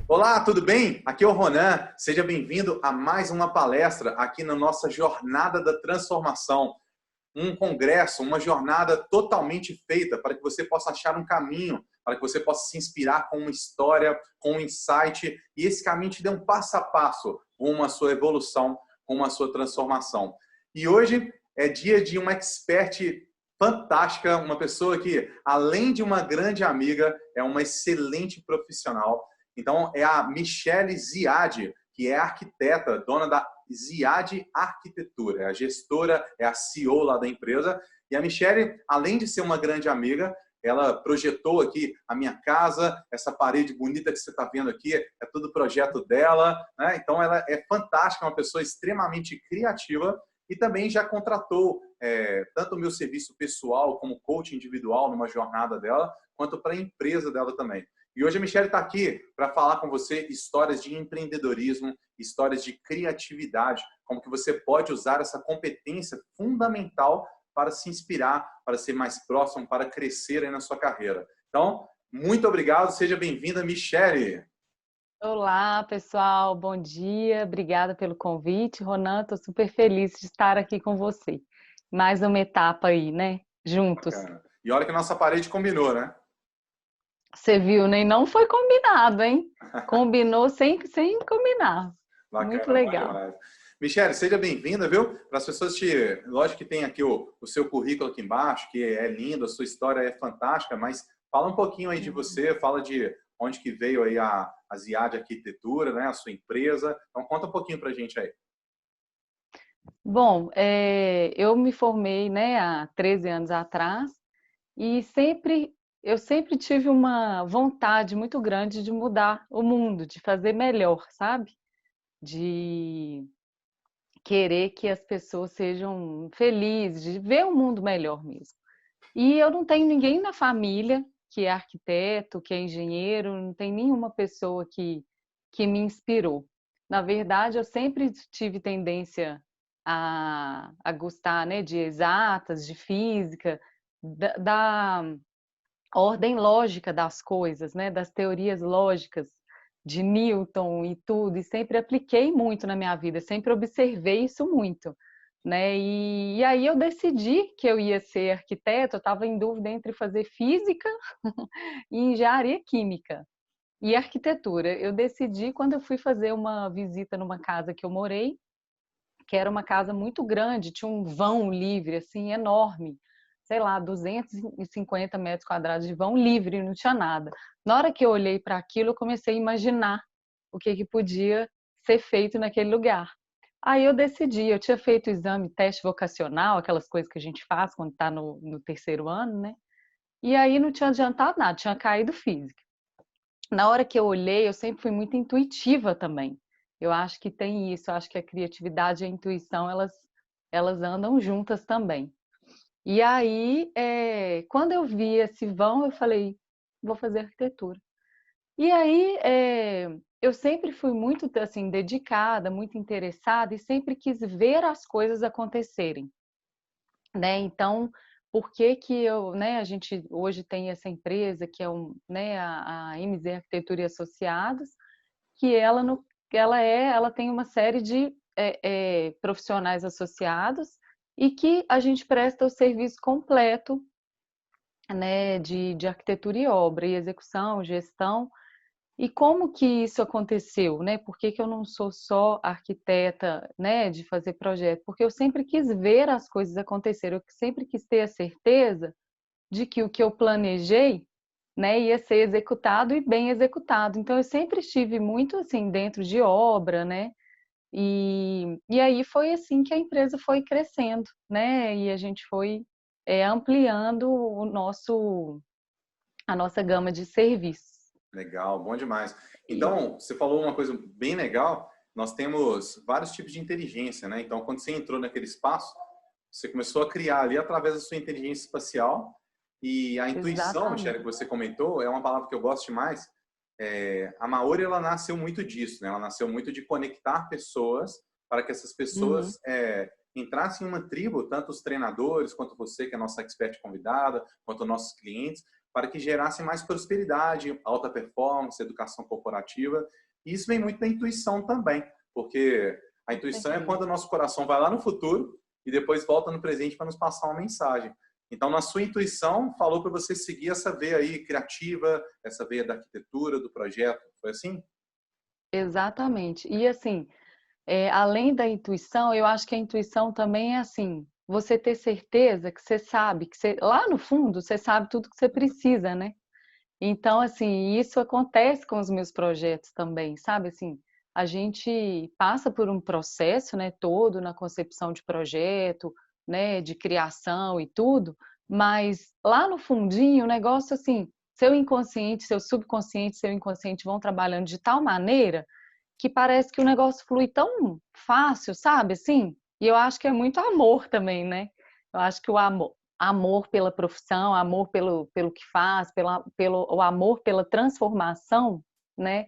Olá, tudo bem? Aqui é o Ronan. Seja bem-vindo a mais uma palestra aqui na nossa Jornada da Transformação. Um congresso, uma jornada totalmente feita para que você possa achar um caminho, para que você possa se inspirar com uma história, com um insight, e esse caminho te dê um passo a passo rumo à sua evolução, rumo à sua transformação. E hoje é dia de uma expert fantástica, uma pessoa que, além de uma grande amiga, é uma excelente profissional. Então, é a Michele Ziad, que é arquiteta, dona da Ziad Arquitetura, é a gestora, é a CEO lá da empresa. E a Michele, além de ser uma grande amiga, ela projetou aqui a minha casa, essa parede bonita que você está vendo aqui, é tudo projeto dela, né? Então, ela é fantástica, uma pessoa extremamente criativa e também já contratou tanto o meu serviço pessoal como coach individual numa jornada dela, quanto para a empresa dela também. E hoje a Michele está aqui para falar com você histórias de empreendedorismo, histórias de criatividade, como que você pode usar essa competência fundamental para se inspirar, para ser mais próximo, para crescer aí na sua carreira. Então, muito obrigado, seja bem-vinda, Michele. Olá, pessoal, bom dia, obrigada pelo convite. Ronan, estou super feliz de estar aqui com você. Mais uma etapa aí, né? Juntos. Bacana. E olha que a nossa parede combinou, né? Você viu, nem não foi combinado, hein? Combinou sem combinar. Muito Bacana, bom legal. demais. Michele, seja bem-vinda, viu? Para as pessoas te... Lógico que tem aqui o seu currículo aqui embaixo, que é lindo, a sua história é fantástica, mas fala um pouquinho aí de você, fala de onde que veio aí a Ziad Arquitetura, né? A sua empresa. Então, conta um pouquinho para a gente aí. Bom, eu me formei, né, há 13 anos atrás e eu sempre tive uma vontade muito grande de mudar o mundo, de fazer melhor, sabe? De querer que as pessoas sejam felizes, de ver um mundo melhor mesmo. E eu não tenho ninguém na família que é arquiteto, que é engenheiro, não tem nenhuma pessoa que me inspirou. Na verdade, eu sempre tive tendência a gostar, né, de exatas, de física, da ordem lógica das coisas, né, das teorias lógicas de Newton e tudo, e sempre apliquei muito na minha vida, sempre observei isso muito, né? E aí eu decidi que eu ia ser arquiteto, eu estava em dúvida entre fazer física e engenharia química e arquitetura. Eu decidi quando eu fui fazer uma visita numa casa que eu morei, que era uma casa muito grande, tinha um vão livre, assim, enorme, sei lá, 250 metros quadrados de vão livre, não tinha nada. Na hora que eu olhei para aquilo, eu comecei a imaginar o que podia ser feito naquele lugar. Aí eu decidi, eu tinha feito o exame, teste vocacional, aquelas coisas que a gente faz quando está no terceiro ano, né? E aí não tinha adiantado nada, tinha caído física. Na hora que eu olhei, eu sempre fui muito intuitiva também. Eu acho que tem isso, eu acho que a criatividade e a intuição, elas andam juntas também. E aí, quando eu vi esse vão, eu falei, vou fazer arquitetura. E aí, eu sempre fui muito, assim, dedicada, muito interessada e sempre quis ver as coisas acontecerem, né? Então, por que que eu, né, a gente hoje tem essa empresa que é né, a MZ Arquitetura e Associados, que ela, no, ela tem uma série de profissionais associados e que a gente presta o serviço completo, né, de arquitetura e obra, e execução, gestão. E como que isso aconteceu, né? Por que que eu não sou só arquiteta, né, de fazer projeto? Porque eu sempre quis ver as coisas acontecerem, eu sempre quis ter a certeza de que o que eu planejei, né, ia ser executado e bem executado. Então eu sempre estive muito assim dentro de obra, né? E aí foi assim que a empresa foi crescendo, né? E a gente foi ampliando a nossa gama de serviços. Legal, bom demais. E, Então, você falou uma coisa bem legal. Nós temos vários tipos de inteligência, né? Então, quando você entrou naquele espaço, você começou a criar ali através da sua inteligência espacial. E a intuição, Michele, que exatamente. você comentou, é uma palavra que eu gosto demais. A Maori, ela nasceu muito disso, né? Ela nasceu muito de conectar pessoas para que essas Uhum. pessoas entrassem em uma tribo, tanto os treinadores, quanto você, que é a nossa expert convidada, quanto nossos clientes, para que gerasse mais prosperidade, alta performance, educação corporativa. E isso vem muito da intuição também, porque a intuição é quando o nosso coração vai lá no futuro e depois volta no presente para nos passar uma mensagem. Então, na sua intuição, falou para você seguir essa veia aí criativa, essa veia da arquitetura, do projeto. Foi assim? Exatamente. E assim, além da intuição, eu acho que a intuição também é assim, você ter certeza que você sabe, que você, lá no fundo, você sabe tudo que você precisa, né? Então, assim, isso acontece com os meus projetos também, sabe? Assim, a gente passa por um processo, né, todo na concepção de projeto, né, de criação e tudo, mas lá no fundinho, o negócio assim, seu inconsciente, seu subconsciente, seu inconsciente vão trabalhando de tal maneira que parece que o negócio flui tão fácil, sabe? Assim, e eu acho que é muito amor também, né? Eu acho que o amor pela profissão, amor pelo que faz, o amor pela transformação, né?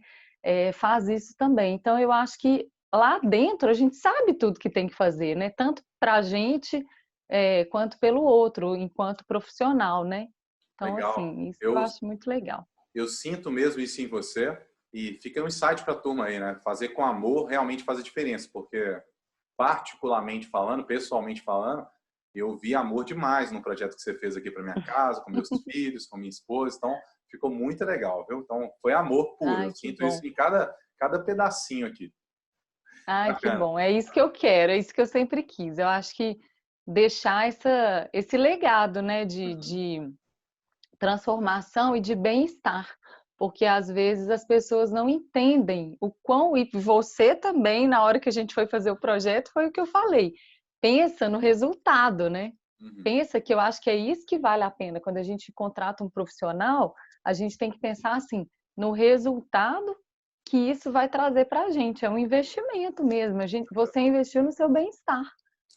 Faz isso também. Então, eu acho que lá dentro a gente sabe tudo que tem que fazer, né? Tanto para a gente quanto pelo outro, enquanto profissional, né? Então, Legal. assim, isso eu acho muito legal. Eu sinto mesmo isso em você e fica um insight para a turma aí, né? Fazer com amor realmente faz a diferença, porque particularmente falando, pessoalmente falando, eu vi amor demais no projeto que você fez aqui para minha casa, com meus filhos, com minha esposa, então ficou muito legal, viu? Então foi amor puro, eu Ai, que sinto bom. isso em cada pedacinho aqui. Ai, que Bacana. bom. É isso que eu quero, é isso que eu sempre quis. Eu acho que deixar esse legado, né, de transformação e de bem-estar, porque às vezes as pessoas não entendem o quão, e você também, na hora que a gente foi fazer o projeto, foi o que eu falei. Pensa no resultado, né? Uhum. Pensa que eu acho que é isso que vale a pena. Quando a gente contrata um profissional, a gente tem que pensar assim, no resultado que isso vai trazer para a gente. É um investimento mesmo. Você investiu no seu bem-estar,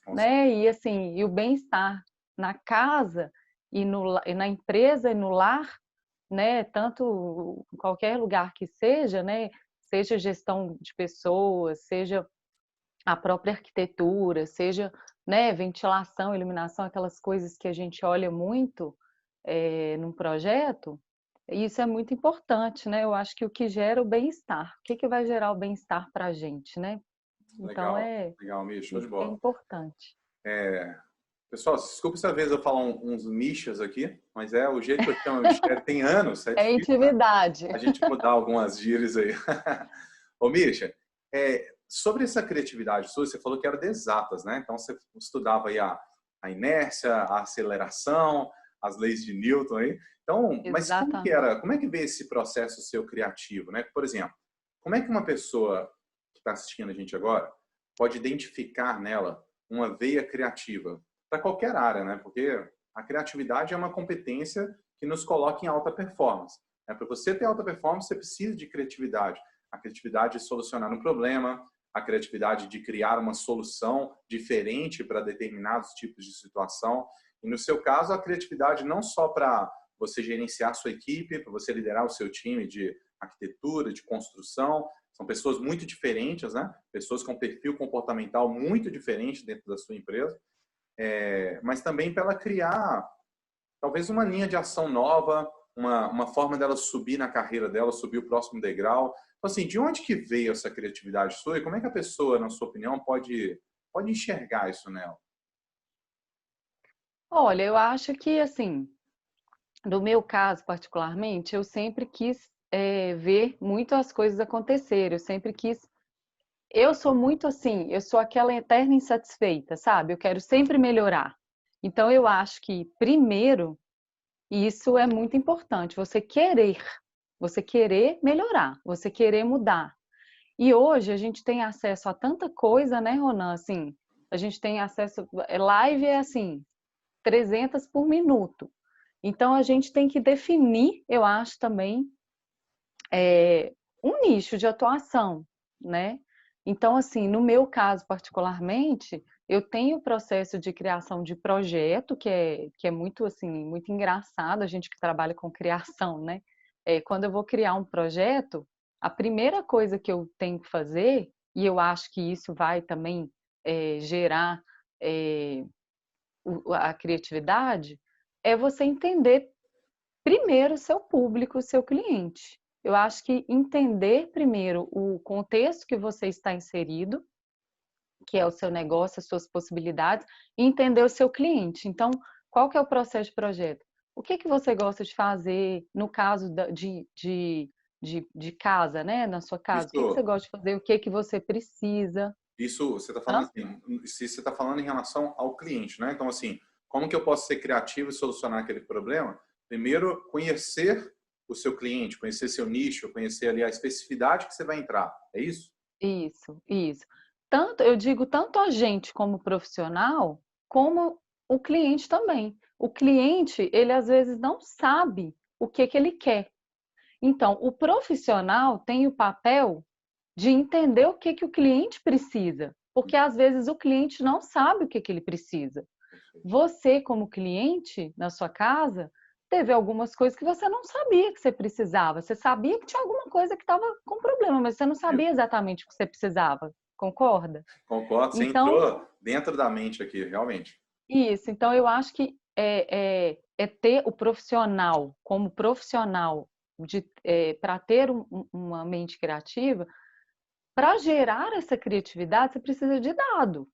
Com certeza. né? E assim, e o bem-estar na casa e na empresa e no lar, né? Tanto em qualquer lugar que seja, né? Seja gestão de pessoas, seja a própria arquitetura, seja, né, ventilação, iluminação, aquelas coisas que a gente olha muito num projeto, isso é muito importante, né? Eu acho que o que gera o bem-estar, o que que vai gerar o bem-estar para a gente, né? Então Legal, legal, Micho, show de isso que é bola. importante. Pessoal, desculpa se às vezes eu falo uns michas aqui, mas é o jeito que eu chamo o mistério tem anos, é É difícil, né? intimidade. A gente mudar algumas gírias aí. Ô, Misha, sobre essa criatividade sua, você falou que era de exatas, né? Então, você estudava aí a inércia, a aceleração, as leis de Newton aí. Então, mas Exatamente. como é que veio esse processo seu criativo, né? Por exemplo, como é que uma pessoa que está assistindo a gente agora pode identificar nela uma veia criativa para qualquer área, né? Porque a criatividade é uma competência que nos coloca em alta performance. Para você ter alta performance, você precisa de criatividade. A criatividade de solucionar um problema, a criatividade de criar uma solução diferente para determinados tipos de situação. E no seu caso, a criatividade não só para você gerenciar a sua equipe, para você liderar o seu time de arquitetura, de construção. São pessoas muito diferentes, né? Pessoas com perfil comportamental muito diferente dentro da sua empresa. Mas também para ela criar talvez uma linha de ação nova, uma forma dela subir na carreira dela, subir o próximo degrau. Então, assim, de onde que veio essa criatividade sua e como é que a pessoa, na sua opinião, pode enxergar isso nela? Olha, eu acho que, assim, no meu caso particularmente, eu sempre quis ver muito as coisas acontecerem, eu sempre quis. Eu sou muito assim, eu sou aquela eterna insatisfeita, sabe? Eu quero sempre melhorar. Então, eu acho que, primeiro, isso é muito importante, você querer melhorar, você querer mudar. E hoje a gente tem acesso a tanta coisa, né, Ronan? Assim, a gente tem acesso, live é assim, 300 por minuto. Então a gente tem que definir, eu acho também, um nicho de atuação, né? Então, assim, no meu caso particularmente, eu tenho o processo de criação de projeto, que é muito, assim, muito engraçado, a gente que trabalha com criação, né? Quando eu vou criar um projeto, a primeira coisa que eu tenho que fazer, e eu acho que isso vai também gerar a criatividade, é você entender primeiro o seu público, o seu cliente. Eu acho que entender primeiro o contexto que você está inserido, que é o seu negócio, as suas possibilidades, e entender o seu cliente. Então, qual que é o processo de projeto? O que que você gosta de fazer no caso de casa, né? Na sua casa, o que que você Isso, gosta de fazer? O que que você precisa? isso você está falando Hã? assim, se você está falando em relação ao cliente, né? Então, assim, como que eu posso ser criativo e solucionar aquele problema? Primeiro, conhecer o seu cliente, conhecer seu nicho, conhecer ali a especificidade que você vai entrar. É isso? Isso, isso. Tanto, eu digo tanto a gente como profissional, como o cliente também. O cliente, ele às vezes não sabe o que que ele quer. Então, o profissional tem o papel de entender o que que o cliente precisa, porque às vezes o cliente não sabe o que que ele precisa. Você, como cliente, na sua casa, teve algumas coisas que você não sabia que você precisava. Você sabia que tinha alguma coisa que estava com problema, mas você não sabia exatamente o que você precisava. Concorda? Concordo, você Então, entrou dentro da mente aqui, realmente. isso. Então, eu acho que é ter o profissional como profissional para ter uma mente criativa. Para gerar essa criatividade, você precisa de dado.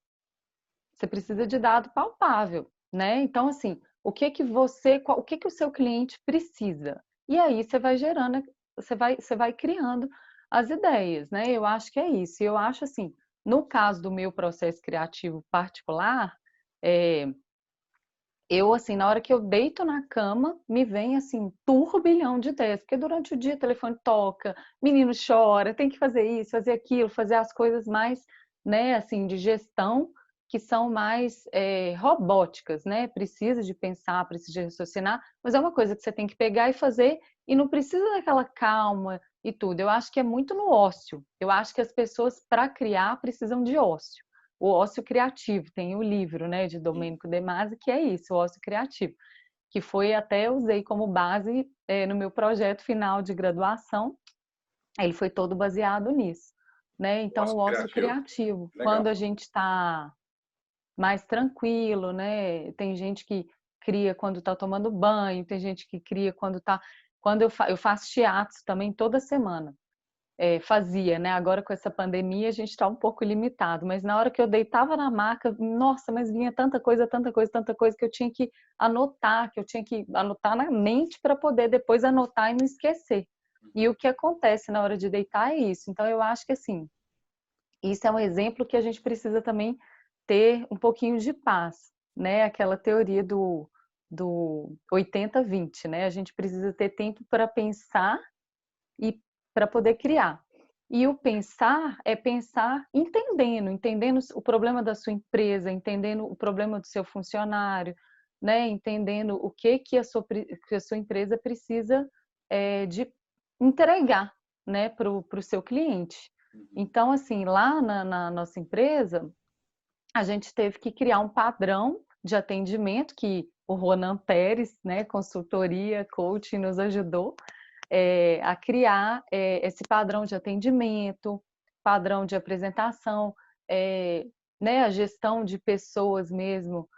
Você precisa de dado palpável, né? Então, assim, o que que o seu cliente precisa? E aí você vai gerando, você vai criando as ideias, né? Eu acho que é isso. E eu acho assim, no caso do meu processo criativo particular, é, eu, assim, na hora que eu deito na cama, me vem, assim, turbilhão de ideias, porque durante o dia o telefone toca, menino chora, tem que fazer isso, fazer aquilo, fazer as coisas mais, né, assim, de gestão, que são mais robóticas, né? Precisa de pensar, precisa de raciocinar, mas é uma coisa que você tem que pegar e fazer, e não precisa daquela calma e tudo. Eu acho que é muito no ócio. Eu acho que as pessoas, para criar, precisam de ócio. O ócio criativo, tem o livro, né, de Sim. Domênico De Masi, que é isso, o ócio criativo, que foi até usei como base no meu projeto final de graduação. Ele foi todo baseado nisso, né? Então, o Gosto ócio criativo. criativo, Legal. quando a gente está mais tranquilo, né? Tem gente que cria quando está tomando banho, tem gente que cria quando está. Quando eu faço teatro também toda semana. Fazia, né? Agora com essa pandemia a gente está um pouco limitado, mas na hora que eu deitava na maca, nossa, mas vinha tanta coisa, tanta coisa, tanta coisa que eu tinha que eu tinha que anotar na mente para poder depois anotar e não esquecer. E o que acontece na hora de deitar é isso. Então eu acho que assim, isso é um exemplo que a gente precisa também ter um pouquinho de paz, né? Aquela teoria do 80-20, né? A gente precisa ter tempo para pensar e para poder criar. E o pensar é pensar entendendo o problema da sua empresa, entendendo o problema do seu funcionário, né? Entendendo o que a sua empresa precisa de entregar, né, para o seu cliente. Uhum. Então, assim, lá na nossa empresa, a gente teve que criar um padrão de atendimento que o Ronan Pérez, né, consultoria, coaching, nos ajudou a criar esse padrão de atendimento, padrão de apresentação, né, a gestão de pessoas mesmo.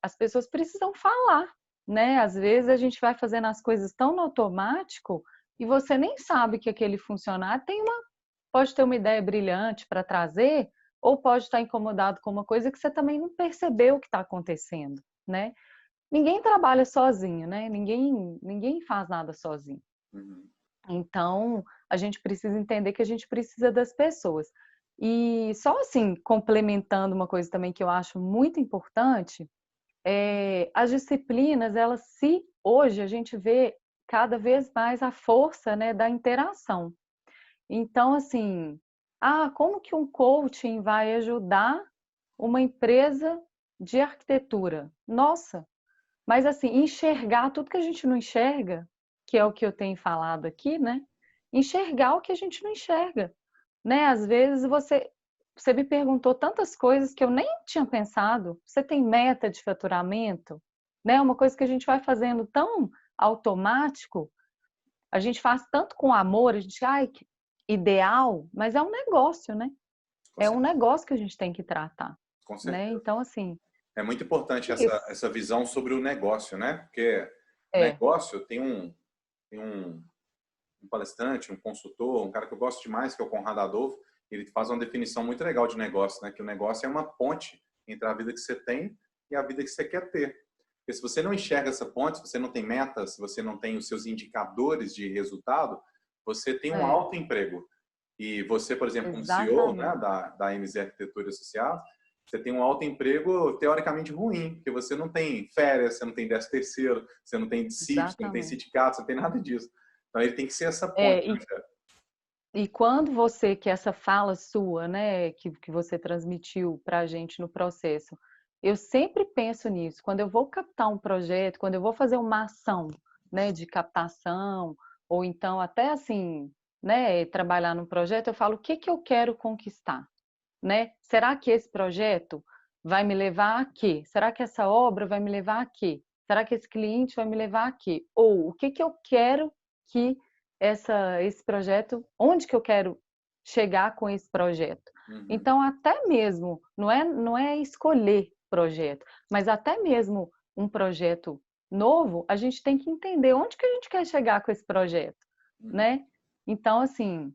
As pessoas precisam falar, né? Às vezes a gente vai fazendo as coisas tão no automático e você nem sabe que aquele funcionário pode ter uma ideia brilhante para trazer, ou pode estar incomodado com uma coisa que você também não percebeu que está acontecendo, né? Ninguém trabalha sozinho, né? Ninguém faz nada sozinho. Uhum. Então, a gente precisa entender que a gente precisa das pessoas. E só assim, complementando uma coisa também que eu acho muito importante, as disciplinas, elas se hoje a gente vê cada vez mais a força, né, da interação. Então, assim, como que um coaching vai ajudar uma empresa de arquitetura? Nossa, mas assim, enxergar tudo que a gente não enxerga, que é o que eu tenho falado aqui, né? Enxergar o que a gente não enxerga, né? Às vezes você me perguntou tantas coisas que eu nem tinha pensado. Você tem meta de faturamento, né? Uma coisa que a gente vai fazendo tão automático, a gente faz tanto com amor, a gente, ai, que ideal, mas é um negócio, né? Com É um certeza. negócio que a gente tem que tratar, Com né? certeza. Então, assim, É muito importante isso. essa visão sobre o negócio, né? Porque É. negócio, tem um palestrante, um consultor, um cara que eu gosto demais, que é o Conrado Adolfo. Ele faz uma definição muito legal de negócio, né? Que o negócio é uma ponte entre a vida que você tem e a vida que você quer ter. Porque se você não enxerga essa ponte, se você não tem metas, se você não tem os seus indicadores de resultado, você tem um É, alto emprego. E você, por exemplo, como CEO, né, exatamente. da MZ Arquitetura Associados, você tem um alto emprego teoricamente ruim, porque você não tem férias, você não tem 13º, você não tem sítio, você não tem Exatamente. sindicato, você não tem nada disso. Então ele tem que ser essa ponte, É, né, e, cara? e quando você, que essa fala sua, né, que você transmitiu para a gente no processo, eu sempre penso nisso. Quando eu vou captar um projeto, quando eu vou fazer uma ação, né, de captação, ou então até assim, né, trabalhar num projeto, eu falo, o que que eu quero conquistar? Né? Será que esse projeto vai me levar a quê? Será que essa obra vai me levar a quê? Será que esse cliente vai me levar a quê? Ou o que que eu quero que esse projeto, onde que eu quero chegar com esse projeto? Uhum. Então, até mesmo, não é escolher projeto, mas até mesmo um projeto novo, a gente tem que entender onde que a gente quer chegar com esse projeto, Uhum. né? Então, assim,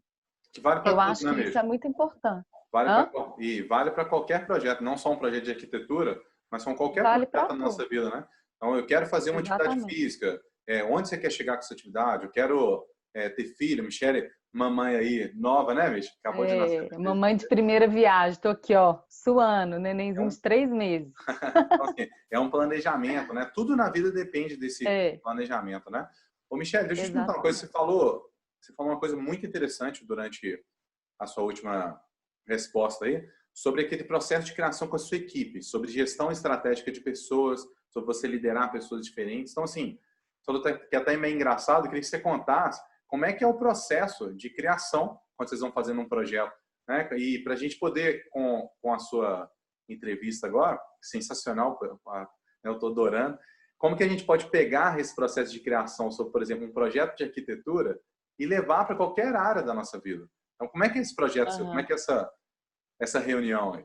Que vale para eu tudo, acho né, que isso é mesmo? muito importante. Vale para Hã? e vale para qualquer projeto, não só um projeto de arquitetura, mas com qualquer Vale projeto para da tudo. nossa vida, né? Então, eu quero fazer uma atividade Exatamente. física. Onde você quer chegar com essa atividade? Eu quero ter filho, Michele, mamãe aí, nova, né, Michele? Acabou de nascer. Mamãe de primeira viagem, tô aqui, ó, suando, nenenzinho de 3 meses. Então, assim, é um planejamento, né? Tudo na vida depende desse É, planejamento, né? Ô, Michele, deixa eu te perguntar uma coisa. exatamente. Você falou uma coisa muito interessante durante a sua última resposta aí, sobre aquele processo de criação com a sua equipe, sobre gestão estratégica de pessoas, sobre você liderar pessoas diferentes. Então, assim, falou que é até meio engraçado, eu queria que você contasse como é que é o processo de criação quando vocês vão fazendo um projeto, né? E para a gente poder, com a sua entrevista agora, sensacional, eu estou adorando, como que a gente pode pegar esse processo de criação sobre, por exemplo, um projeto de arquitetura e levar para qualquer área da nossa vida. Então, como é que é esse projeto seu? Como é Aham. que é essa reunião aí?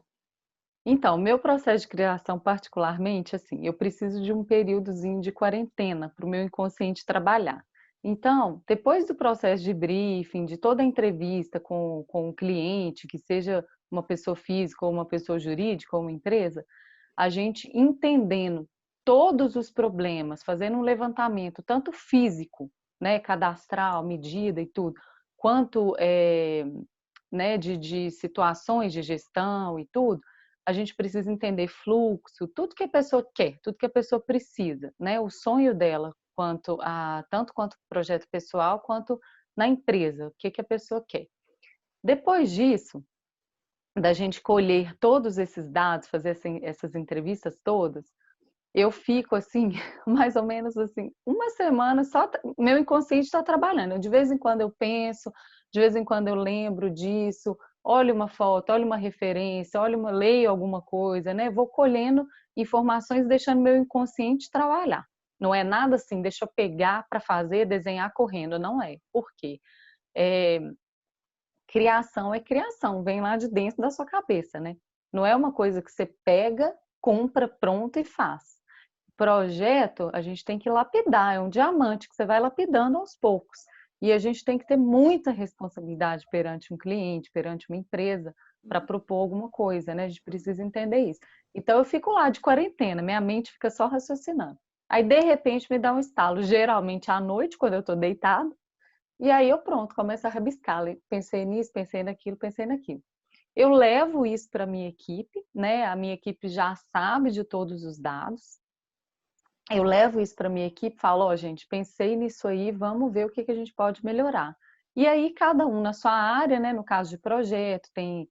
Então, meu processo de criação, particularmente, assim, eu preciso de um períodozinho de quarentena para o meu inconsciente trabalhar. Então, depois do processo de briefing, de toda a entrevista com o cliente, que seja uma pessoa física ou uma pessoa jurídica ou uma empresa, a gente entendendo todos os problemas, fazendo um levantamento, tanto físico, né, cadastral, medida e tudo, quanto né, de situações de gestão e tudo, a gente precisa entender fluxo, tudo que a pessoa quer, tudo que a pessoa precisa, né, o sonho dela, tanto quanto projeto pessoal, quanto na empresa, o que que a pessoa quer. Depois disso, da gente colher todos esses dados, fazer essas entrevistas todas, eu fico assim, mais ou menos assim, uma semana só, meu inconsciente está trabalhando. De vez em quando eu penso, de vez em quando eu lembro disso, olho uma foto, olho uma referência, leio alguma coisa, né? Vou colhendo informações, deixando meu inconsciente trabalhar. Não é nada assim, deixa eu pegar para fazer, desenhar correndo, não é. Por quê? É, criação é criação, vem lá de dentro da sua cabeça, né? Não é uma coisa que você pega, compra pronto e faz. Projeto, a gente tem que lapidar, é um diamante que você vai lapidando aos poucos. E a gente tem que ter muita responsabilidade perante um cliente, perante uma empresa, para propor alguma coisa, né? A gente precisa entender isso. Então eu fico lá de quarentena, minha mente fica só raciocinando. Aí de repente me dá um estalo, geralmente à noite, quando eu estou deitada, e aí eu pronto, começo a rabiscar. Pensei nisso, pensei naquilo, pensei naquilo. Eu levo isso para a minha equipe, né? A minha equipe já sabe de todos os dados. Eu levo isso para minha equipe, falo, ó, gente, pensei nisso aí, vamos ver o que que a gente pode melhorar. E aí cada um na sua área, né? No caso de projeto, tem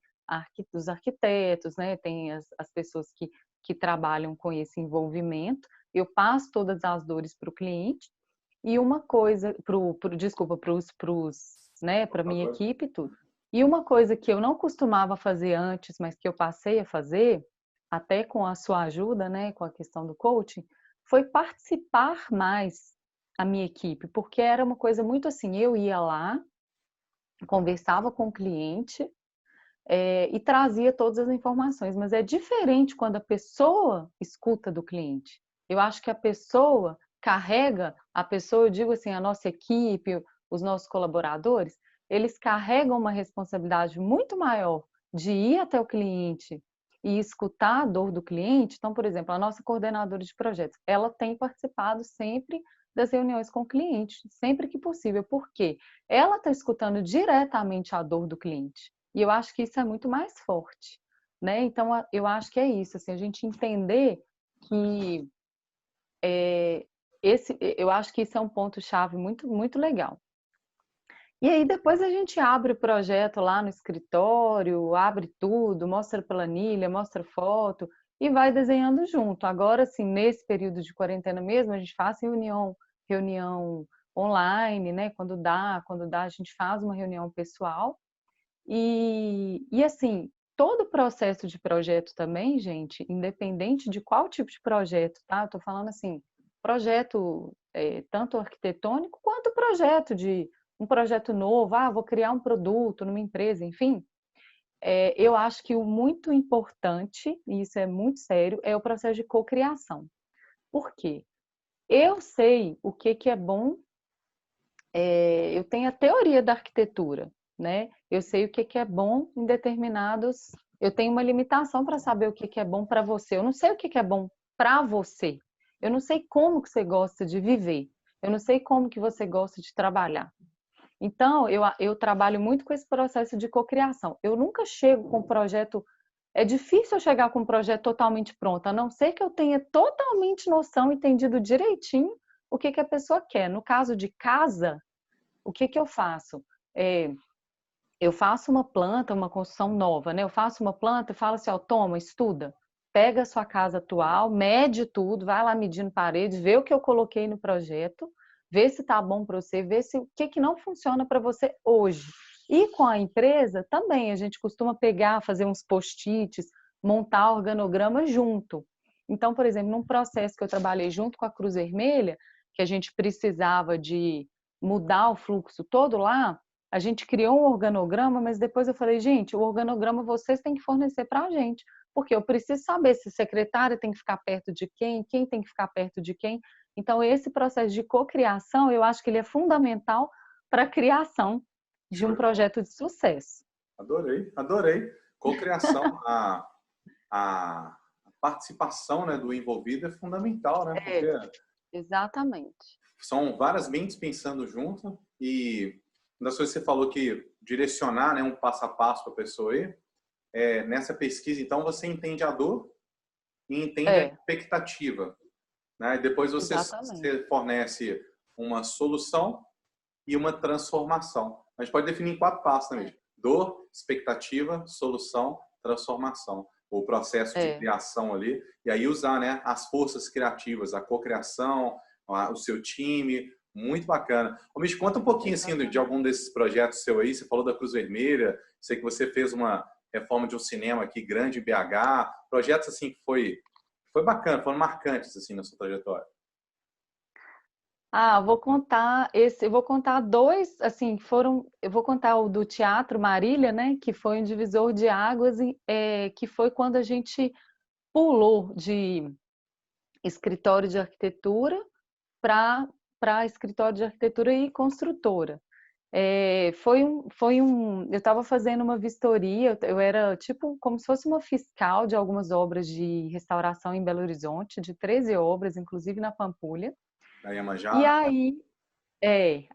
os arquitetos, né? Tem as pessoas que trabalham com esse envolvimento. Eu passo todas as dores para o cliente e uma coisa, desculpa, né, para minha equipe e tudo. E uma coisa que eu não costumava fazer antes, mas que eu passei a fazer, até com a sua ajuda, né, com a questão do coaching, foi participar mais a minha equipe, porque era uma coisa muito assim, eu ia lá, conversava com o cliente, e trazia todas as informações, mas é diferente quando a pessoa escuta do cliente. Eu acho que a pessoa carrega a pessoa, eu digo assim, a nossa equipe, os nossos colaboradores, eles carregam uma responsabilidade muito maior de ir até o cliente e escutar a dor do cliente. Então, por exemplo, a nossa coordenadora de projetos, ela tem participado sempre das reuniões com o cliente, sempre que possível, porque ela está escutando diretamente a dor do cliente. E eu acho que isso é muito mais forte, né? Então, eu acho que é isso, assim, a gente entender que eu acho que isso é um ponto-chave muito, muito legal. E aí depois a gente abre o projeto lá no escritório, abre tudo, mostra planilha, mostra foto e vai desenhando junto. Agora, assim, nesse período de quarentena mesmo, a gente faz reunião online, né? Quando dá, a gente faz uma reunião pessoal. E assim, todo o processo de projeto também, gente, independente de qual tipo de projeto, tá? Eu tô falando assim, projeto tanto arquitetônico quanto projeto de um projeto novo, vou criar um produto numa empresa, enfim. Eu acho que o muito importante, e isso é muito sério, é o processo de cocriação. Por quê? Eu sei o que que é bom, eu tenho a teoria da arquitetura, né? Eu sei o que que é bom em determinados. Eu tenho uma limitação para saber o que que é bom para você. Eu não sei o que que é bom para você. Eu não sei como que você gosta de viver. Eu não sei como que você gosta de trabalhar. Então, eu trabalho muito com esse processo de cocriação. Eu nunca chego com um projeto. É difícil eu chegar com um projeto totalmente pronto, a não ser que eu tenha totalmente noção, entendido direitinho o que que a pessoa quer. No caso de casa, o que que eu faço? Eu faço uma planta, uma construção nova, né? Eu faço uma planta e falo assim, ó, toma, estuda. Pega a sua casa atual, mede tudo, vai lá medindo paredes, vê o que eu coloquei no projeto, vê se tá bom para você, vê se o que que não funciona para você hoje. E com a empresa também, a gente costuma pegar, fazer uns post-its, montar organograma junto. Então, por exemplo, num processo que eu trabalhei junto com a Cruz Vermelha, que a gente precisava de mudar o fluxo todo lá, a gente criou um organograma, mas depois eu falei, gente, o organograma vocês têm que fornecer para a gente, porque eu preciso saber se a secretária tem que ficar perto de quem tem que ficar perto de quem. Então, esse processo de cocriação, eu acho que ele é fundamental para a criação de Show um de bola. projeto de sucesso. Adorei, adorei. Cocriação, a participação, né, do envolvido é fundamental, né? Porque Exatamente. são várias mentes pensando junto e uma das coisas que você falou que direcionar, né, um passo a passo para a pessoa aí, nessa pesquisa, então, você entende a dor e entende a É, expectativa, né? E depois exatamente. você fornece uma solução e uma transformação. A gente pode definir em 4 passos, né? Dor, expectativa, solução, transformação. O processo de É. criação ali. E aí usar, né, as forças criativas, a cocriação, o seu time. Muito bacana. Ô, me conta um pouquinho assim, de Exatamente. algum desses projetos seu aí. Você falou da Cruz Vermelha. Sei que você fez uma reforma de um cinema aqui grande em BH. Projetos assim que foi bacana, foram marcantes assim na sua trajetória. Eu vou contar dois, assim, eu vou contar o do Teatro Marília, né, que foi um divisor de águas, que foi quando a gente pulou de escritório de arquitetura para escritório de arquitetura e construtora. Eu estava fazendo uma vistoria, eu era tipo como se fosse uma fiscal de algumas obras de restauração em Belo Horizonte, de 13 obras, inclusive na Pampulha. Da E Iemanjá?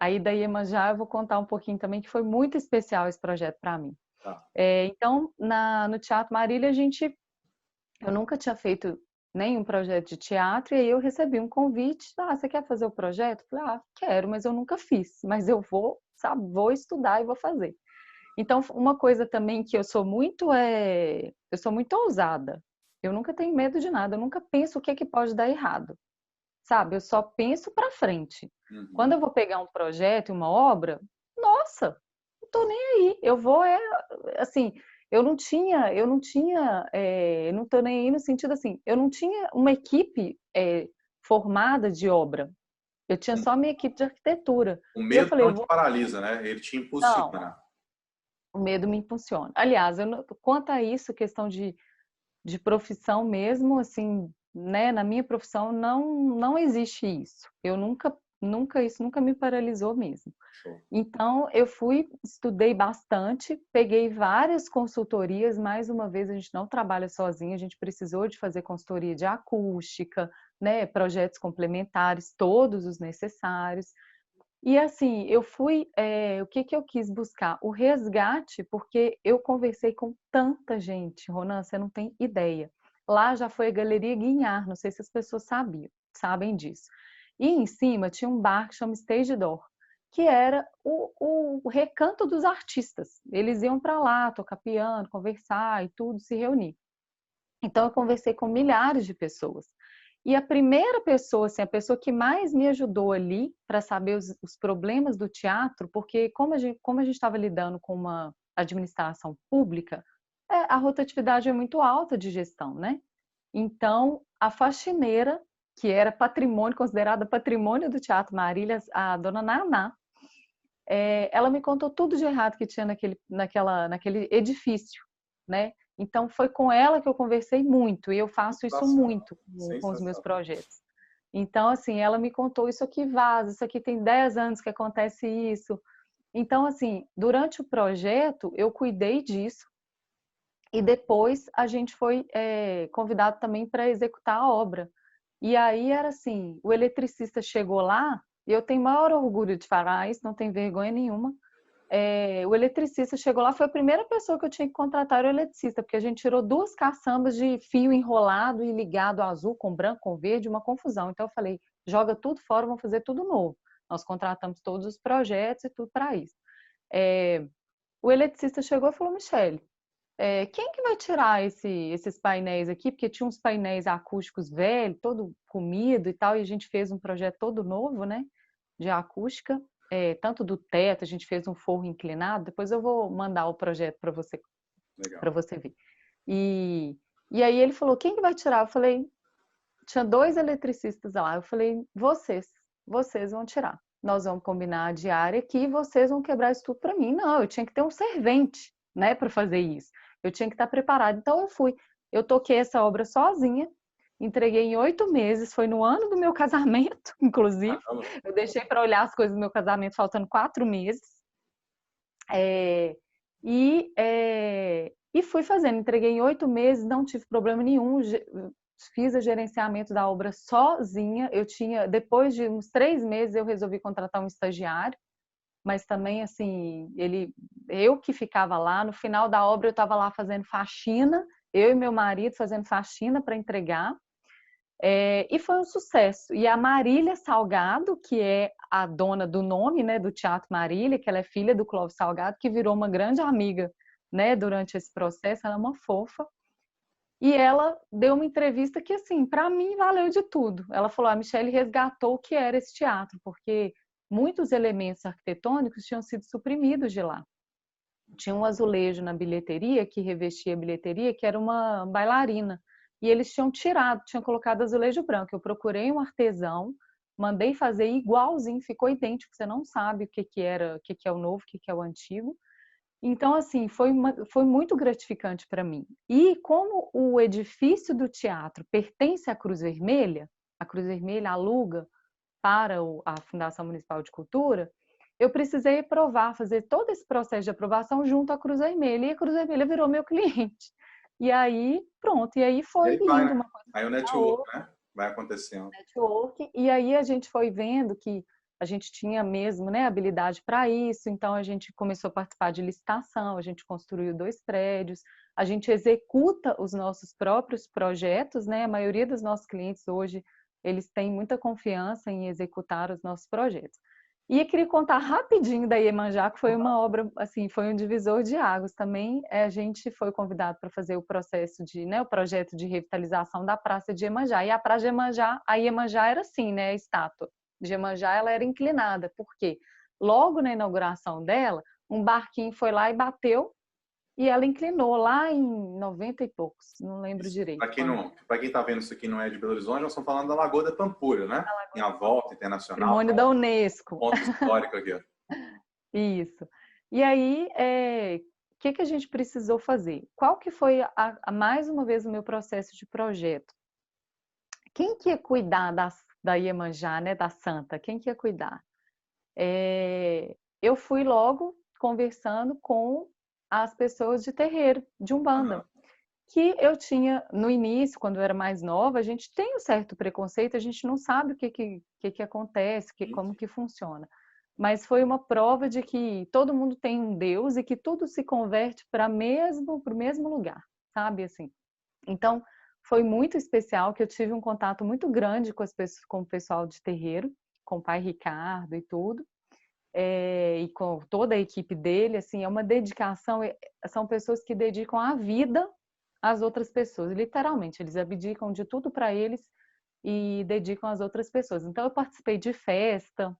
aí da Iemanjá eu vou contar um pouquinho também, que foi muito especial esse projeto para mim. Tá. Então, no Teatro Marília, eu nunca tinha feito nenhum projeto de teatro, e aí eu recebi um convite, você quer fazer o projeto? Eu falei, quero, mas eu nunca fiz, mas eu vou, sabe, vou estudar e vou fazer. Então, uma coisa também que eu sou muito ousada, eu nunca tenho medo de nada, eu nunca penso o que é que pode dar errado, sabe? Eu só penso para frente. Quando Uhum. eu vou pegar um projeto, uma obra, nossa, não tô nem aí. Eu vou, assim, não tô nem aí no sentido assim, eu não tinha uma equipe formada de obra. Eu tinha só minha equipe de arquitetura. O E eu medo falei, não eu te vou, paralisa, né? Ele te não, impulsiona. o medo me impulsiona. Aliás, quanto a isso, questão de profissão mesmo, assim, né, na minha profissão não existe isso. Eu isso nunca me paralisou mesmo. Show. Então, eu fui, estudei bastante, peguei várias consultorias. Mais uma vez, a gente não trabalha sozinho, a gente precisou de fazer consultoria de acústica, né, projetos complementares, todos os necessários. E assim, eu fui, o que que eu quis buscar? O resgate, porque eu conversei com tanta gente, Ronan, você não tem ideia. Lá já foi a Galeria Guinhar, não sei se as pessoas sabem disso. E em cima tinha um bar que chama Stage Door, que era o recanto dos artistas. Eles iam para lá tocar piano, conversar e tudo, se reunir. Então eu conversei com milhares de pessoas. E a primeira pessoa, assim, a pessoa que mais me ajudou ali para saber os problemas do teatro, porque como a gente estava lidando com uma administração pública, a rotatividade é muito alta de gestão, né? Então, a faxineira, que era patrimônio, considerada patrimônio do Teatro Marílias, a dona Naná, ela me contou tudo de errado que tinha naquele edifício, né? Então, foi com ela que eu conversei muito, e eu faço isso Sensacional. muito com os meus Sensacional. projetos. Então, assim, ela me contou, isso aqui vaza, isso aqui tem 10 anos que acontece isso. Então, assim, durante o projeto, eu cuidei disso, e depois a gente foi convidado também para executar a obra. E aí era assim, o eletricista chegou lá, e eu tenho maior orgulho de falar isso, não tenho vergonha nenhuma. O eletricista chegou lá, foi a primeira pessoa que eu tinha que contratar, era o eletricista, porque a gente tirou 2 caçambas de fio enrolado e ligado azul com branco, com verde, uma confusão. Então eu falei, joga tudo fora, vamos fazer tudo novo. Nós contratamos todos os projetos e tudo para isso. O eletricista chegou e falou, Michele, quem que vai tirar esses painéis aqui? Porque tinha uns painéis acústicos velhos, todo comido e tal, e a gente fez um projeto todo novo, né, de acústica, tanto do teto, a gente fez um forro inclinado. Depois eu vou mandar o projeto Legal. para você ver. E aí ele falou, quem que vai tirar? Eu falei, tinha 2 eletricistas lá. Eu falei, vocês vão tirar. Nós vamos combinar a diária aqui e vocês vão quebrar isso tudo para mim. Não, eu tinha que ter um servente, né, para fazer isso. Eu tinha que estar preparada. Então eu fui. Eu toquei essa obra sozinha, entreguei em 8 meses. Foi no ano do meu casamento, inclusive. Caramba. Eu deixei para olhar as coisas do meu casamento faltando 4 meses. É, e fui fazendo. Entreguei em 8 meses, não tive problema nenhum. Fiz o gerenciamento da obra sozinha. Depois de uns 3 meses, eu resolvi contratar um estagiário, mas também, assim, eu que ficava lá. No final da obra, eu estava lá fazendo faxina, eu e meu marido fazendo faxina para entregar. E foi um sucesso. E a Marília Salgado, que é a dona do nome, né, do Teatro Marília, que ela é filha do Clóvis Salgado, que virou uma grande amiga, né, durante esse processo. Ela é uma fofa. E ela deu uma entrevista que, assim, para mim valeu de tudo. Ela falou: a Michelle resgatou o que era esse teatro, porque muitos elementos arquitetônicos tinham sido suprimidos de lá. Tinha um azulejo na bilheteria, que revestia a bilheteria, que era uma bailarina. E eles tinham tirado, tinham colocado azulejo branco. Eu procurei um artesão, mandei fazer igualzinho, ficou idêntico. Você não sabe o que que era, o que que é o novo, o que que é o antigo. Então, assim, foi muito gratificante para mim. E como o edifício do teatro pertence à Cruz Vermelha, a Cruz Vermelha aluga para a Fundação Municipal de Cultura, eu precisei aprovar, fazer todo esse processo de aprovação junto à Cruz Vermelha, e a Cruz Vermelha virou meu cliente. E aí, pronto, e aí E foi aí vai, indo né? uma coisa Aí o para network, outra, né? Vai acontecendo. network, e aí a gente foi vendo que a gente tinha mesmo, né, habilidade para isso. Então a gente começou a participar de licitação, a gente construiu 2 prédios, a gente executa os nossos próprios projetos, né? A maioria dos nossos clientes hoje, eles têm muita confiança em executar os nossos projetos. E eu queria contar rapidinho da Iemanjá, que foi uma obra, assim, foi um divisor de águas também. A gente foi convidado para fazer o processo né, o projeto de revitalização da Praça de Iemanjá. E a Praça de Iemanjá, a Iemanjá era assim, né, a estátua de Iemanjá, ela era inclinada, porque logo na inauguração dela, um barquinho foi lá e bateu, e ela inclinou lá em 90 e poucos, não lembro direito quando. Para quem está vendo isso aqui não é de Belo Horizonte, nós estamos falando da Lagoa da Pampulha, né? Em a volta internacional, Patrimônio da Unesco. ponto histórico aqui. Isso. E aí, o que que a gente precisou fazer? Qual que foi mais uma vez o meu processo de projeto? quem que ia cuidar da Iemanjá, né, da santa? Quem que ia cuidar? Eu fui logo conversando com as pessoas de terreiro, de Umbanda, que eu tinha no início, quando eu era mais nova, a gente tem um certo preconceito, a gente não sabe o que acontece, como que funciona. Mas foi uma prova de que todo mundo tem um Deus e que tudo se converte para o mesmo lugar, sabe assim. Então, foi muito especial que eu tive um contato muito grande com com o pessoal de terreiro, com o pai Ricardo e tudo, e com toda a equipe dele, assim, é uma dedicação, são pessoas que dedicam a vida às outras pessoas, literalmente, eles abdicam de tudo para eles e dedicam às outras pessoas. Então, eu participei de festa,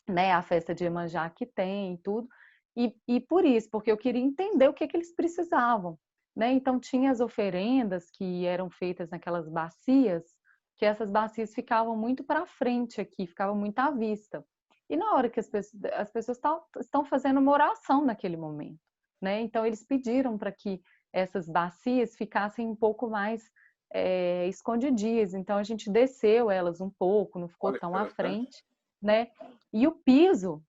né, a festa de Iemanjá que tem e tudo, e por isso, porque eu queria entender o que eles precisavam, né? Então, tinha as oferendas que eram feitas naquelas bacias, que essas bacias ficavam muito para frente aqui, ficavam muito à vista. E na hora que as pessoas estão fazendo uma oração naquele momento, né? Então, eles pediram para que essas bacias ficassem um pouco mais escondidinhas. Então, a gente desceu elas um pouco, não ficou Olha que tão à interessante. frente, né? E o piso,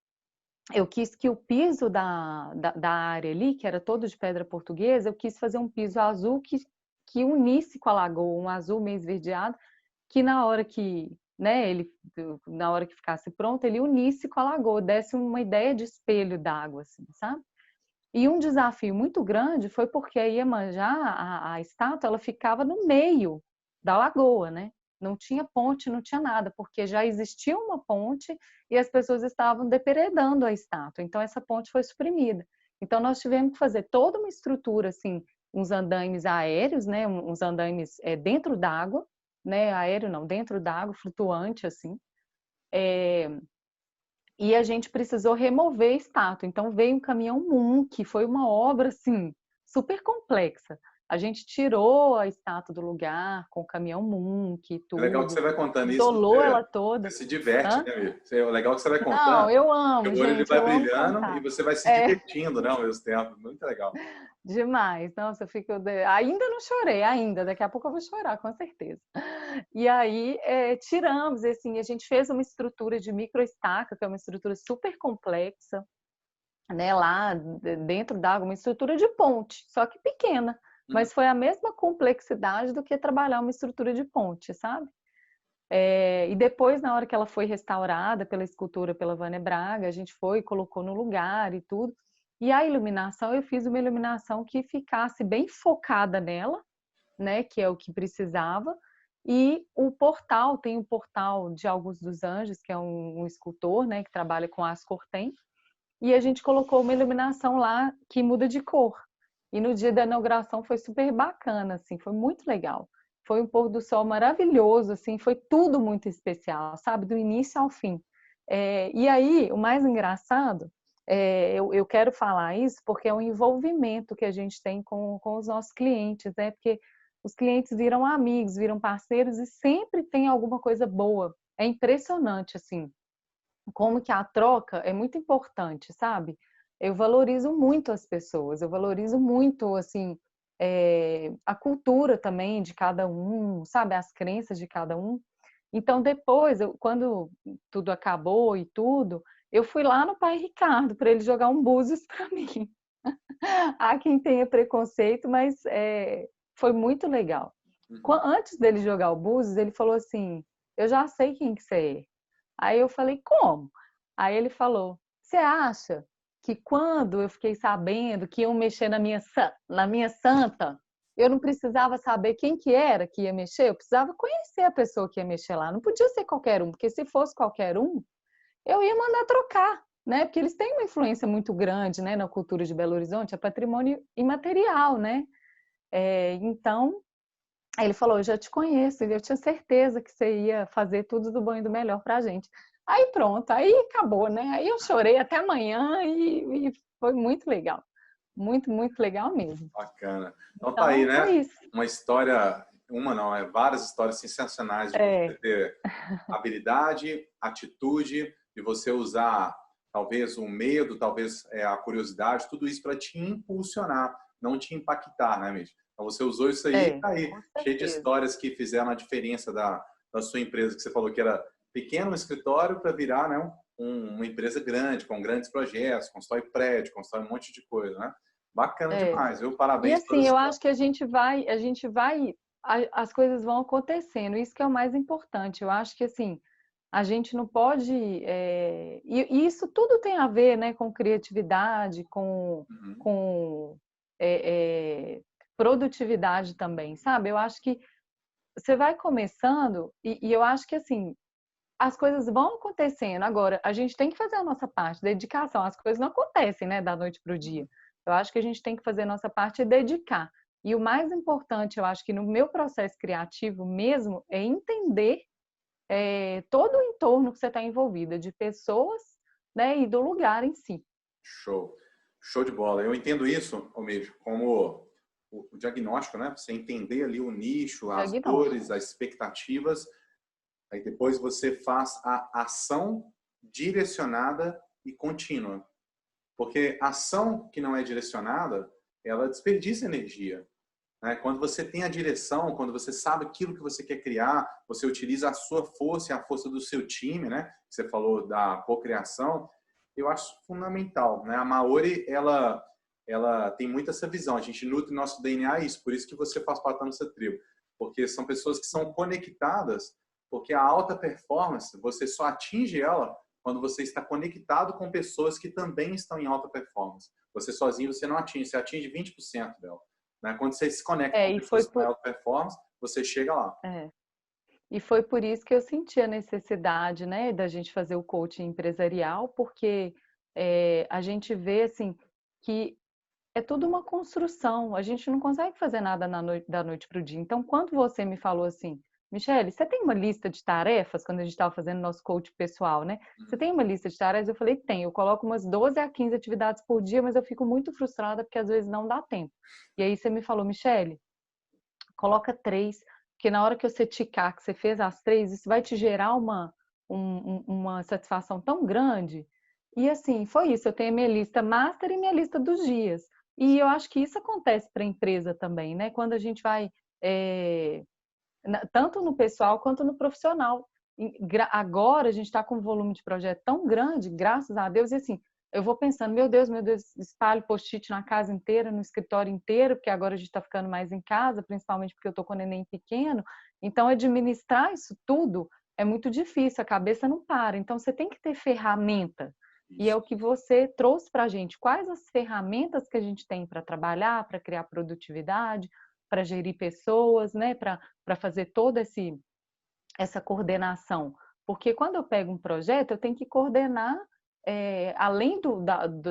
eu quis que o piso da área ali, que era todo de pedra portuguesa, eu quis fazer um piso azul que unisse com a lagoa, um azul meio esverdeado, que na hora que, né, na hora que ficasse pronto, ele unisse com a lagoa, desse uma ideia de espelho d'água, assim, sabe? E um desafio muito grande foi porque a Iemanjá, a estátua, ela ficava no meio da lagoa, né? Não tinha ponte, não tinha nada, porque já existia uma ponte e as pessoas estavam depredando a estátua. Então, essa ponte foi suprimida. Então, nós tivemos que fazer toda uma estrutura, assim, uns andaimes aéreos, né? Uns andaimes dentro d'água, né? Aéreo não, dentro d'água, flutuante, assim. E a gente precisou remover a estátua. Então veio um caminhão Moon, que foi uma obra assim super complexa. A gente tirou a estátua do lugar com o caminhão Moon, que É legal que você tudo, vai contando isso, isolou ela você toda. se diverte, Hã? né, amigo? É legal que você vai Não, contando, eu que amo, o olho ele gente, vai eu amo brilhando e contar. você vai se É, divertindo, né, ao mesmo tempo. Muito legal. demais. Nossa, eu fico. Ainda não chorei, ainda. Daqui a pouco eu vou chorar, com certeza. E aí, tiramos, assim, a gente fez uma estrutura de microestaca, que é uma estrutura super complexa, né, lá dentro d'água, uma estrutura de ponte, só que pequena, Uhum. mas foi a mesma complexidade do que trabalhar uma estrutura de ponte, sabe? E depois, na hora que ela foi restaurada pela escultora, pela Vânia Braga, a gente foi e colocou no lugar e tudo. E a iluminação, eu fiz uma iluminação que ficasse bem focada nela, né, que é o que precisava. E o portal, tem o portal de Augusto dos Anjos, que é um escultor, né, que trabalha com As Cortem, e a gente colocou uma iluminação lá que muda de cor. E no dia da inauguração foi super bacana, assim, foi muito legal. Foi um pôr do sol maravilhoso, assim, foi tudo muito especial, sabe, do início ao fim. E aí, o mais engraçado, eu quero falar isso porque é o envolvimento que a gente tem com os nossos clientes, né? Porque os clientes viram amigos, viram parceiros e sempre tem alguma coisa boa. É impressionante, assim, como que a troca é muito importante, sabe? Eu valorizo muito as pessoas, eu valorizo muito, assim, a cultura também de cada um, sabe? As crenças de cada um. Então, depois, quando tudo acabou e tudo, eu fui lá no pai Ricardo para ele jogar um búzios para mim. Há quem tenha preconceito, mas foi muito legal. Uhum. Antes dele jogar o búzios, ele falou assim: eu já sei quem que você é. Aí eu falei, como? Aí ele falou, você acha que quando eu fiquei sabendo que iam mexer na minha santa, eu não precisava saber quem que era que ia mexer? Eu precisava conhecer a pessoa que ia mexer lá. Não podia ser qualquer um, porque se fosse qualquer um, eu ia mandar trocar, né? Porque eles têm uma influência muito grande, né, na cultura de Belo Horizonte, é patrimônio imaterial, né? Então, aí ele falou, eu já te conheço, eu tinha certeza que você ia fazer tudo do bom e do melhor pra gente. Aí pronto, aí acabou, né? Aí eu chorei até amanhã e foi muito legal. Muito, muito legal mesmo. Bacana. Então tá aí, Então, foi né? isso. Uma história, uma não, várias histórias sensacionais de você É, ter habilidade, atitude, de você usar talvez o medo, talvez a curiosidade, tudo isso para te impulsionar, não te impactar, né, Mitch? Então, você usou isso aí e tá aí, com cheio de certeza. histórias que fizeram a diferença da sua empresa, que você falou que era pequeno no escritório para virar, né, uma empresa grande, com grandes projetos, constrói prédio, constrói um monte de coisa, né? Bacana É. demais, viu? E Parabéns por toda assim, essa eu história. acho que as coisas vão acontecendo, isso que é o mais importante. Eu acho que assim, a gente não pode, e isso tudo tem a ver, né, com criatividade, Uhum. com é, é, produtividade também, sabe? Eu acho que você vai começando e eu acho que assim, as coisas vão acontecendo. Agora, a gente tem que fazer a nossa parte, dedicação. As coisas não acontecem, né, da noite para o dia. Eu acho que a gente tem que fazer a nossa parte e dedicar. E o mais importante, eu acho que no meu processo criativo mesmo, é entender todo o entorno que você está envolvida, de pessoas, né, e do lugar em si. Show. Show de bola. Eu entendo isso, Almeida, como o diagnóstico, né? Você entender ali o nicho, as dores, Diagnóstico. as expectativas. Aí depois você faz a ação direcionada e contínua. Porque a ação que não é direcionada, ela desperdiça energia. Né? Quando você tem a direção, quando você sabe aquilo que você quer criar, você utiliza a sua força e a força do seu time, né? Você falou da cocriação, eu acho fundamental, né? A Maori, ela tem muito essa visão. A gente nutre nosso DNA isso, por isso que você faz parte da nossa tribo, porque são pessoas que são conectadas, porque a alta performance, você só atinge ela quando você está conectado com pessoas que também estão em alta performance. Você sozinho você não atinge, você atinge 20% dela. Né? Quando você se conecta com É, e pessoas foi que estão em por, alta performance, você chega lá. é, e foi por isso que eu senti a necessidade, né, da gente fazer o coaching empresarial, porque a gente vê assim que é tudo uma construção. A gente não consegue fazer nada da noite para o dia. Então, quando você me falou assim, Michele, você tem uma lista de tarefas, quando a gente estava fazendo nosso coach pessoal, né? Você tem uma lista de tarefas? Eu falei, tem. Eu coloco umas 12 a 15 atividades por dia, mas eu fico muito frustrada porque às vezes não dá tempo. E aí você me falou, Michele, coloca 3, porque na hora que você ticar que você fez as 3, isso vai te gerar uma satisfação tão grande. E assim, foi isso. Eu tenho a minha lista master e minha lista dos dias. E eu acho que isso acontece para a empresa também, né? Quando a gente vai, é, tanto no pessoal quanto no profissional. Agora a gente está com um volume de projeto tão grande, graças a Deus, e assim, eu vou pensando, meu Deus, espalho post-it na casa inteira, no escritório inteiro, porque agora a gente está ficando mais em casa, principalmente porque eu estou com o neném pequeno, então administrar isso tudo é muito difícil, a cabeça não para, então você tem que ter ferramenta, e é Isso. o que você trouxe para a gente, quais as ferramentas que a gente tem para trabalhar, para criar produtividade, para gerir pessoas, né, para fazer toda essa coordenação. Porque quando eu pego um projeto, eu tenho que coordenar, além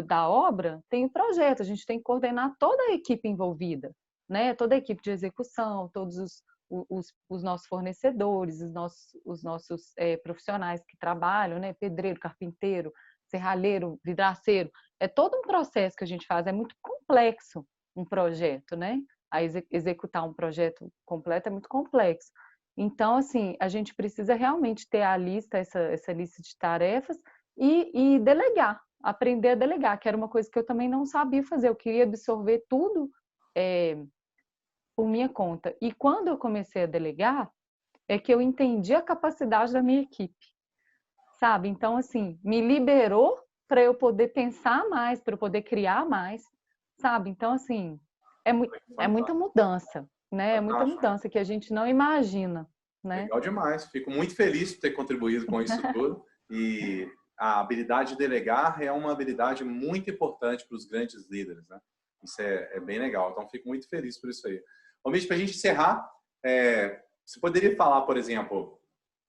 da obra, tem o projeto, a gente tem que coordenar toda a equipe envolvida, né? Toda a equipe de execução, todos os nossos fornecedores, os nossos profissionais que trabalham, né? Pedreiro, carpinteiro, serralheiro, vidraceiro. É todo um processo que a gente faz, é muito complexo um projeto, né? A executar um projeto completo é muito complexo. Então, assim, a gente precisa realmente ter a lista, essa lista de tarefas e delegar, aprender a delegar, que era uma coisa que eu também não sabia fazer. Eu queria absorver tudo por minha conta. E quando eu comecei a delegar, é que eu entendi a capacidade da minha equipe, sabe? Então, assim, me liberou para eu poder pensar mais, para eu poder criar mais, sabe? Então, assim, é muita Fantástico, mudança, né? É muita fantástico. mudança que a gente não imagina, né? Legal demais. Fico muito feliz por ter contribuído com isso tudo. E a habilidade de delegar é uma habilidade muito importante para os grandes líderes, né? Isso é bem legal. Então, fico muito feliz por isso aí. Ô, Mitch, para a gente encerrar, você poderia falar, por exemplo,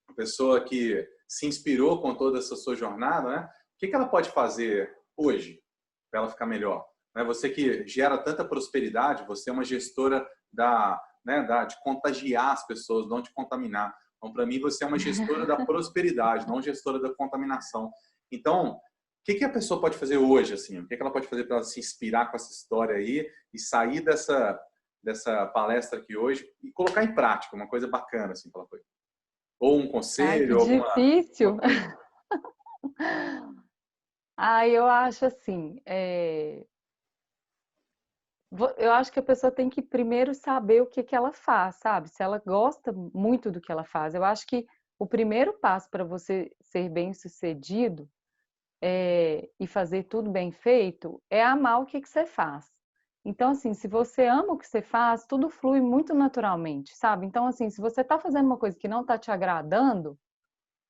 uma pessoa que se inspirou com toda essa sua jornada, né? O que ela pode fazer hoje para ela ficar melhor? Né? Você que gera tanta prosperidade, você é uma gestora de contagiar as pessoas, não de contaminar. Então, para mim, você é uma gestora da prosperidade, não gestora da contaminação. Então, o que a pessoa pode fazer hoje, assim? O que ela pode fazer para ela se inspirar com essa história aí e sair dessa palestra aqui hoje e colocar em prática uma coisa bacana, assim, para ela foi? Ou um Ai, que conselho, alguma difícil. coisa. Ah, eu acho assim, Eu acho que a pessoa tem que primeiro saber o que que ela faz, sabe? Se ela gosta muito do que ela faz. Eu acho que o primeiro passo para você ser bem-sucedido e fazer tudo bem feito é amar o que que você faz. Então, assim, se você ama o que você faz, tudo flui muito naturalmente, sabe? Então, assim, se você está fazendo uma coisa que não está te agradando,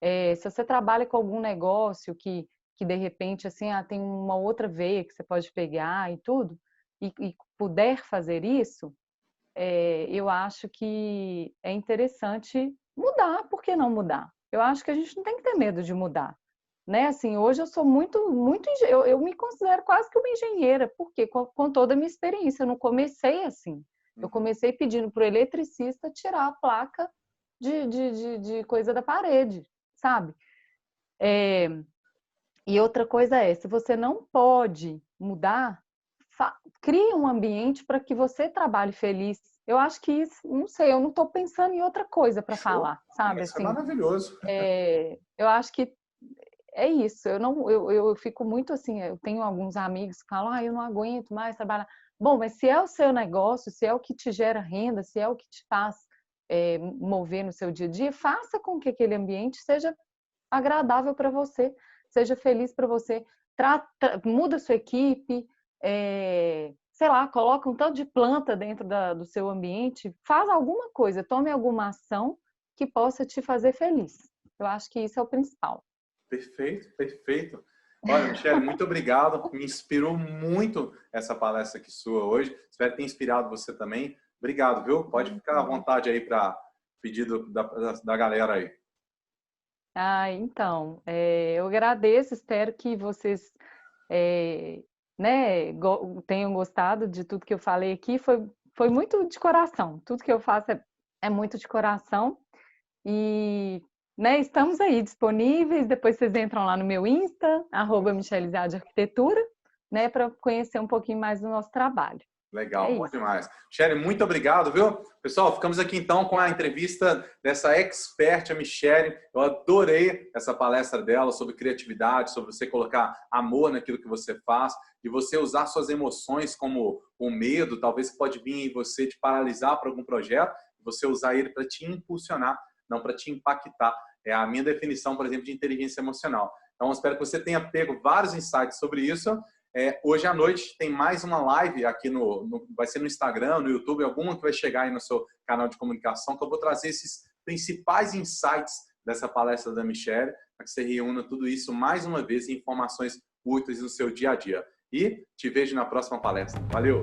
se você trabalha com algum negócio que de repente, assim, tem uma outra veia que você pode pegar e tudo, e puder fazer isso, eu acho que é interessante mudar. Por que não mudar? Eu acho que a gente não tem que ter medo de mudar, né? Assim, hoje eu sou eu me considero quase que uma engenheira, porque com toda a minha experiência, eu não comecei assim. Eu Uhum. comecei pedindo para o eletricista tirar a placa de coisa da parede, sabe? E outra coisa se você não pode mudar, crie um ambiente para que você trabalhe feliz. Eu acho que isso, não sei, eu não estou pensando em outra coisa para Show. falar, sabe? Isso é Assim, maravilhoso. eu acho que é isso. Eu fico muito assim. Eu tenho alguns amigos que falam, eu não aguento mais trabalhar. Bom, mas se é o seu negócio, se é o que te gera renda, se é o que te faz mover no seu dia a dia, faça com que aquele ambiente seja agradável para você, seja feliz para você. Muda a sua equipe, sei lá, coloca um tanto de planta dentro do seu ambiente, faz alguma coisa, tome alguma ação que possa te fazer feliz. Eu acho que isso é o principal. Perfeito, perfeito. Olha, Michele, muito obrigado. Me inspirou muito essa palestra aqui sua hoje. Espero ter inspirado você também. Obrigado, viu? Pode ficar à vontade aí para pedido da galera aí. Então, eu agradeço, espero que vocês né, tenham gostado de tudo que eu falei aqui. Foi muito de coração, tudo que eu faço é muito de coração. E né, estamos aí disponíveis. Depois vocês entram lá no meu Insta, @michelizade arquitetura, né, para conhecer um pouquinho mais do nosso trabalho. É Legal, bom isso. demais. Michele, muito obrigado, viu? Pessoal, ficamos aqui então com a entrevista dessa expert, a Michele. Eu adorei essa palestra dela sobre criatividade, sobre você colocar amor naquilo que você faz e você usar suas emoções como o medo, talvez pode vir em você te paralisar para algum projeto, e você usar ele para te impulsionar, não para te impactar. É a minha definição, por exemplo, de inteligência emocional. Então, espero que você tenha pego vários insights sobre isso. Hoje à noite tem mais uma live aqui vai ser no Instagram, no YouTube, alguma que vai chegar aí no seu canal de comunicação, que eu vou trazer esses principais insights dessa palestra da Michele, para que você reúna tudo isso mais uma vez em informações úteis no seu dia a dia. E te vejo na próxima palestra. Valeu!